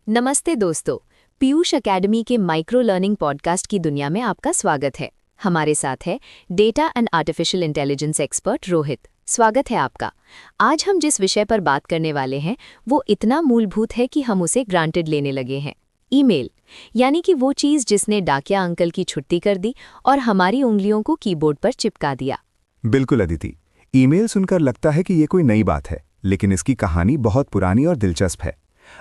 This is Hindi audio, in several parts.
नमस्ते दोस्तों, पीयूष एकेडमी के माइक्रो लर्निंग पॉडकास्ट की दुनिया में आपका स्वागत है। हमारे साथ है data and artificial intelligence expert Rohit. स्वागत है आपका। आज हम जिस विषय पर बात करने वाले हैं वो इतना मूलभूत है कि हम उसे ग्रांटेड लेने लगे हैं। ईमेल, यानी कि वो चीज़ जिसने डाकिया अंकल की छुट्टी कर दी और हमारी उंगलियों को कीबोर्ड पर चिपका दिया। बिल्कुल अदिति, ईमेल सुनकर लगता है कि ये कोई नई बात है, लेकिन इसकी कहानी बहुत पुरानी और दिलचस्प है।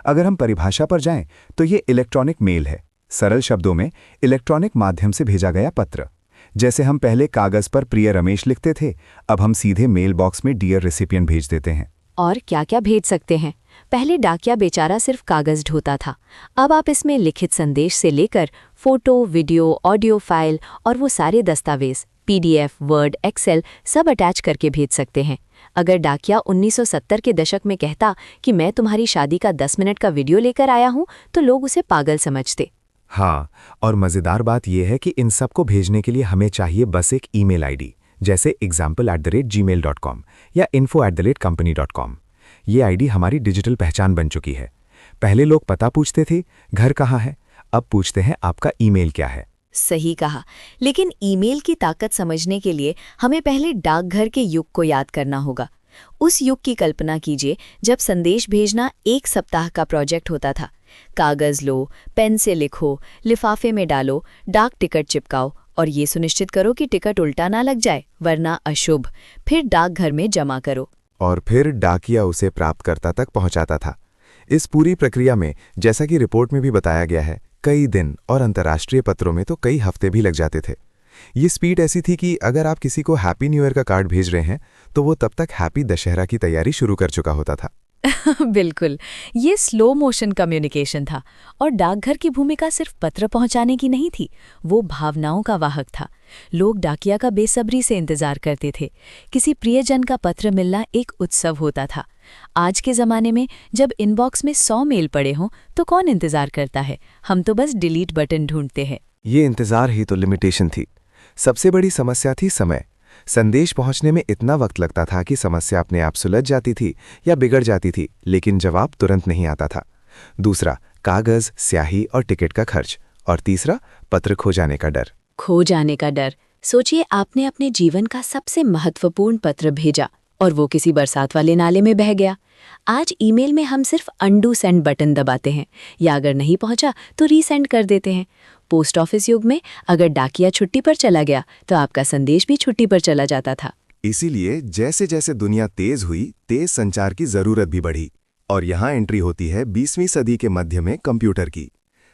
अगर हम परिभाषा पर जाएं तो ये इलेक्ट्रॉनिक मेल है। सरल शब्दों में इलेक्ट्रॉनिक माध्यम से भेजा गया पत्र। जैसे हम पहले कागज पर प्रिय रमेश लिखते थे, अब हम सीधे मेल बॉक्स में डियर रेसिपिएंट भेज देते हैं। और क्या क्या भेज सकते हैं। पहले डाकिया बेचारा सिर्फ कागज ढोता था, अब आप इसमें लिखित संदेश से लेकर फोटो, वीडियो, ऑडियो फाइल और वो सारे दस्तावेज PDF, वर्ड, एक्सेल सब अटैच करके भेज सकते हैं। अगर डाकिया 1970 के दशक में कहता कि मैं तुम्हारी शादी का 10 मिनट का वीडियो लेकर आया हूं, तो लोग उसे पागल समझते। हाँ, और मज़ेदार बात यह है कि इन सबको भेजने के लिए हमें चाहिए बस एक ईमेल आईडी, जैसे example@gmail.com या info@company.com। ये आईडी हमारी डिजिटल पहचान बन चुकी है। पहले लोग पता पूछते थे, घर कहाँ है, अब पूछते हैं आपका ईमेल क्या है। सही कहा, लेकिन ईमेल की ताकत समझने के लिए हमें पहले डाकघर के युग को याद करना होगा। उस युग की कल्पना कीजिए जब संदेश भेजना एक सप्ताह का प्रोजेक्ट होता था। कागज लो, पेन से लिखो, लिफाफे में डालो, डाक टिकट चिपकाओ और ये सुनिश्चित करो कि टिकट उल्टा ना लग जाए, वरना अशुभ। फिर डाकघर में जमा करो और फिर डाकिया उसे प्राप्तकर्ता तक पहुंचाता था। इस पूरी प्रक्रिया में, जैसा कि रिपोर्ट में भी बताया गया है, कई दिन और अंतर्राष्ट्रीय पत्रों में तो कई हफ्ते भी लग जाते थे। ये स्पीड ऐसी थी कि अगर आप किसी को हैप्पी न्यू ईयर का कार्ड भेज रहे हैं तो वो तब तक हैप्पी दशहरा की तैयारी शुरू कर चुका होता था। बिल्कुल, ये स्लो मोशन कम्युनिकेशन था और डाकघर की भूमिका सिर्फ पत्र पहुंचाने की नहीं थी, वो भावनाओं का वाहक था। लोग डाकिया का बेसब्री से इंतजार करते थे। किसी प्रियजन का पत्र मिलना एक उत्सव होता था। आज के ज़माने में जब इनबॉक्स में 100 मेल पड़े हों तो कौन इंतजार करता है, हम तो बस डिलीट बटन ढूंढते हैं। ये इंतजार ही तो लिमिटेशन थी। सबसे बड़ी समस्या थी समय। संदेश पहुंचने में इतना वक्त लगता था कि समस्या अपने आप सुलझ जाती थी या बिगड़ जाती थी, लेकिन जवाब तुरंत नहीं आता था। दूसरा, कागज, स्याही और टिकट का खर्च। और तीसरा, पत्र खो जाने का डर। खो जाने का डर। सोचिए, आपने अपने जीवन का सबसे महत्वपूर्ण पत्र भेजा और वो किसी बरसात वाले नाले में बह गया। आज ईमेल में हम सिर्फ अंडू सेंड बटन दबाते हैं या अगर नहीं पहुंचा तो रीसेंड कर देते हैं। पोस्ट ऑफिस युग में अगर डाकिया छुट्टी पर चला गया तो आपका संदेश भी छुट्टी पर चला जाता था। इसीलिए जैसे जैसे दुनिया तेज हुई, तेज संचार की जरूरत भी बढ़ी। और यहाँ एंट्री होती है 20वीं सदी के मध्य में कंप्यूटर की।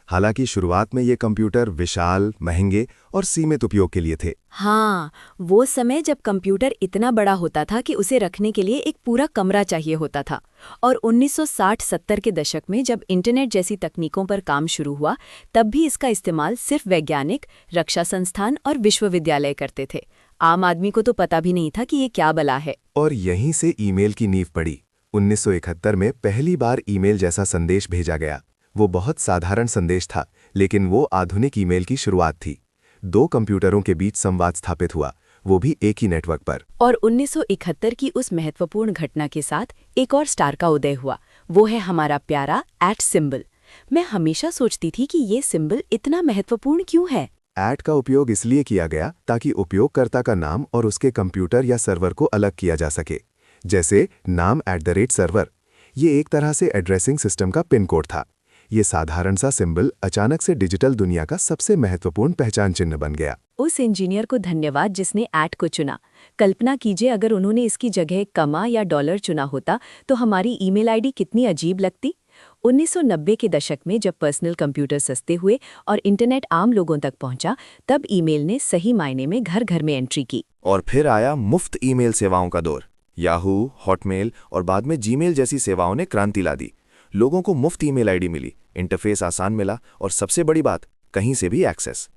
हालांकि शुरुआत में ये कंप्यूटर विशाल, महंगे और सीमित उपयोग के लिए थे। हाँ, वो समय जब कंप्यूटर इतना बड़ा होता था कि उसे रखने के लिए एक पूरा कमरा चाहिए होता था। और 1960-70 के दशक में जब इंटरनेट जैसी तकनीकों पर काम शुरू हुआ, तब भी इसका इस्तेमाल सिर्फ वैज्ञानिक, रक्षा संस्थान और विश्वविद्यालय करते थे। आम आदमी को तो पता भी नहीं था कि ये क्या बला है। और यहीं से ईमेल की नींव पड़ी। 1971 में पहली बार ईमेल जैसा संदेश भेजा गया। वो बहुत साधारण संदेश था, लेकिन वो आधुनिक ईमेल की शुरुआत थी। 2 कंप्यूटरों के बीच संवाद स्थापित हुआ, वो भी एक ही नेटवर्क पर। और 1971 की उस महत्वपूर्ण घटना के साथ एक और स्टार का उदय हुआ। वो है हमारा प्यारा @ सिंबल। मैं हमेशा सोचती थी कि ये सिंबल इतना महत्वपूर्ण क्यों है। @ का उपयोग इसलिए किया गया ताकि उपयोगकर्ता का नाम और उसके कंप्यूटर या सर्वर को अलग किया जा सके। जैसे नाम @सर्वर। ये एक तरह से एड्रेसिंग सिस्टम का पिन कोड था। ये साधारण सा सिंबल अचानक से डिजिटल दुनिया का सबसे महत्वपूर्ण पहचान चिन्ह बन गया। उस इंजीनियर को धन्यवाद जिसने @ को चुना। कल्पना कीजिए, अगर उन्होंने इसकी जगह कमा या डॉलर चुना होता तो हमारी ईमेल आईडी कितनी अजीब लगती। 1990 के दशक में जब पर्सनल कंप्यूटर सस्ते हुए और इंटरनेट आम लोगों तक पहुंचा, तब ईमेल ने सही मायने में घर घर में एंट्री की। और फिर आया मुफ्त ईमेल सेवाओं का दौर। याहू, हॉटमेल और बाद में जीमेल जैसी सेवाओं ने क्रांति ला दी। लोगों को मुफ्त ईमेल आईडी मिली, इंटरफेस आसान मिला और सबसे बड़ी बात, कहीं से भी एक्सेस।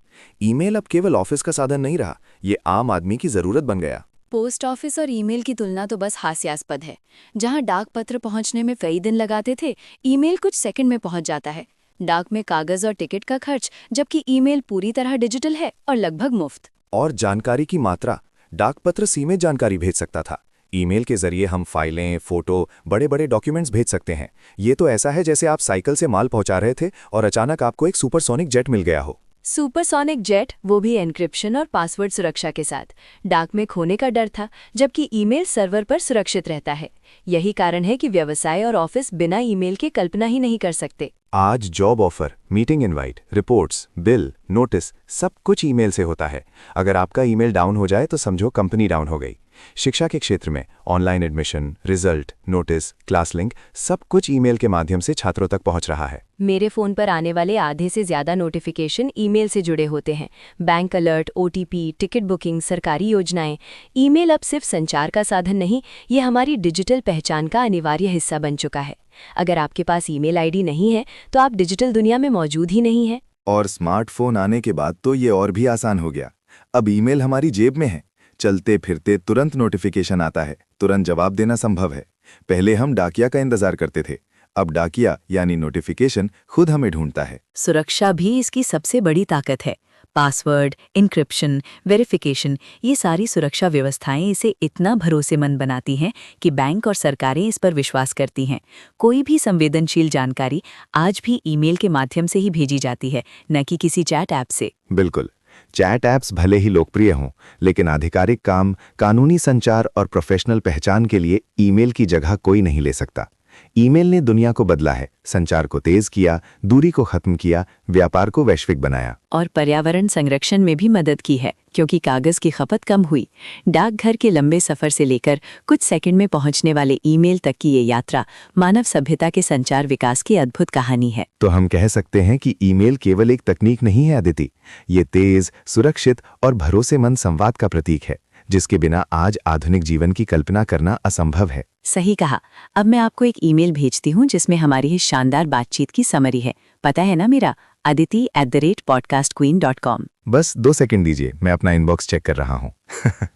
ईमेल अब केवल ऑफिस का साधन नहीं रहा, ये आम आदमी की जरूरत बन गया। पोस्ट ऑफिस और ईमेल की तुलना तो बस हास्यास्पद है। जहां डाक पत्र पहुंचने में कई दिन लगाते थे, ईमेल कुछ सेकंड में पहुंच जाता है। डाक में कागज और टिकट का खर्च, जबकि ईमेल पूरी तरह डिजिटल है और लगभग मुफ्त। और जानकारी की मात्रा, डाकपत्र सीमित जानकारी भेज सकता था। ईमेल के जरिए हम फाइलें, फोटो, बड़े बड़े डॉक्यूमेंट्स भेज सकते हैं। ये तो ऐसा है जैसे आप साइकिल से माल पहुंचा रहे थे और अचानक आपको एक सुपरसोनिक जेट मिल गया हो। सुपरसोनिक जेट, वो भी एन्क्रिप्शन और पासवर्ड सुरक्षा के साथ। डाक में खोने का डर था, जबकि ईमेल सर्वर पर सुरक्षित रहता है। यही कारण है कि व्यवसाय और ऑफिस बिना ईमेल के कल्पना ही नहीं कर सकते। आज job offer, meeting invite, reports, bill, notice सब कुछ ईमेल से होता है। अगर आपका ईमेल डाउन हो जाए तो समझो कंपनी डाउन हो गई। शिक्षा के क्षेत्र में online admission, result, notice, class link सब कुछ ईमेल के माध्यम से छात्रों तक पहुंच रहा है। मेरे फ़ोन पर आने वाले आधे से ज़्यादा नोटिफिकेशन ईमेल से जुड़े होते हैं। Bank alert, OTP, ticket booking, सरकारी योजनाएं। ईमेल अब सिर्फ संचार का साधन नहीं, ये हमारी डिजिटल पहचान का अनिवार्य हिस्सा बन चुका है। अगर आपके पास ईमेल आईडी नहीं है तो आप डिजिटल दुनिया में मौजूद ही नहीं हैं। और स्मार्टफोन आने के बाद तो ये और भी आसान हो गया। अब ईमेल हमारी जेब में है, चलते फिरते तुरंत नोटिफिकेशन आता है, तुरंत जवाब देना संभव है। पहले हम डाकिया का इंतजार करते थे, अब डाकिया यानी नोटिफिकेशन खुद हमें ढूंढता है। सुरक्षा भी इसकी सबसे बड़ी ताकत है। पासवर्ड, इंक्रिप्शन, वेरिफिकेशन, ये सारी सुरक्षा व्यवस्थाएं इसे इतना भरोसेमंद बनाती हैं कि बैंक और सरकारें इस पर विश्वास करती हैं। कोई भी संवेदनशील जानकारी आज भी ईमेल के माध्यम से ही भेजी जाती है, न कि किसी चैट ऐप से। बिल्कुल, चैट ऐप्स भले ही लोकप्रिय हों, लेकिन आधिकारिक काम, कानूनी संचार और प्रोफेशनल पहचान के लिए ईमेल की जगह कोई नहीं ले सकता। ईमेल ने दुनिया को बदला है, संचार को तेज किया, दूरी को खत्म किया, व्यापार को वैश्विक बनाया। और पर्यावरण संरक्षण में भी मदद की है, क्योंकि कागज की खपत कम हुई। डाकघर के लंबे सफर से लेकर कुछ सेकंड में पहुंचने वाले ईमेल तक की ये यात्रा मानव सभ्यता के संचार विकास की अद्भुत कहानी है। तो हम कह सकते हैं कि ईमेल केवल एक तकनीक नहीं है अदिति, ये तेज, सुरक्षित और भरोसेमंद संवाद का प्रतीक है, जिसके बिना आज आधुनिक जीवन की कल्पना करना असंभव है। सही कहा। अब मैं आपको एक ईमेल भेजती हूँ जिसमें हमारी इस शानदार बातचीत की समरी है। पता है ना मेरा, aditi@podcastqueen.com। बस 2 सेकंड दीजिए, मैं अपना इनबॉक्स चेक कर रहा हूँ।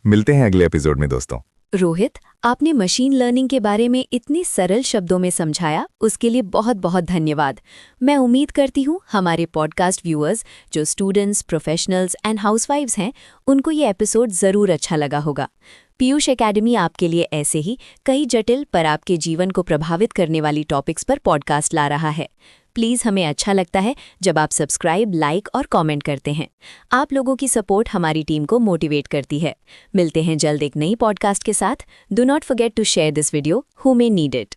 मिलते हैं अगले एपिसोड में दोस्तों। रोहित, आपने मशीन लर्निंग के बारे में इतनी सरल शब्दों में समझाया, उसके लिए बहुत बहुत धन्यवाद। मैं उम्मीद करती हूँ हमारे पॉडकास्ट व्यूअर्स, जो स्टूडेंट्स, प्रोफेशनल्स एंड हाउसवाइफ्स हैं, उनको ये एपिसोड ज़रूर अच्छा लगा होगा। पीयूष एकेडमी आपके लिए ऐसे ही कई जटिल पर आपके जीवन को प्रभावित करने वाली टॉपिक्स पर पॉडकास्ट ला रहा है। प्लीज़, हमें अच्छा लगता है जब आप सब्सक्राइब, लाइक और कमेंट करते हैं। आप लोगों की सपोर्ट हमारी टीम को मोटिवेट करती है। मिलते हैं जल्द एक नई पॉडकास्ट के साथ। Do not forget to share this video who may need it.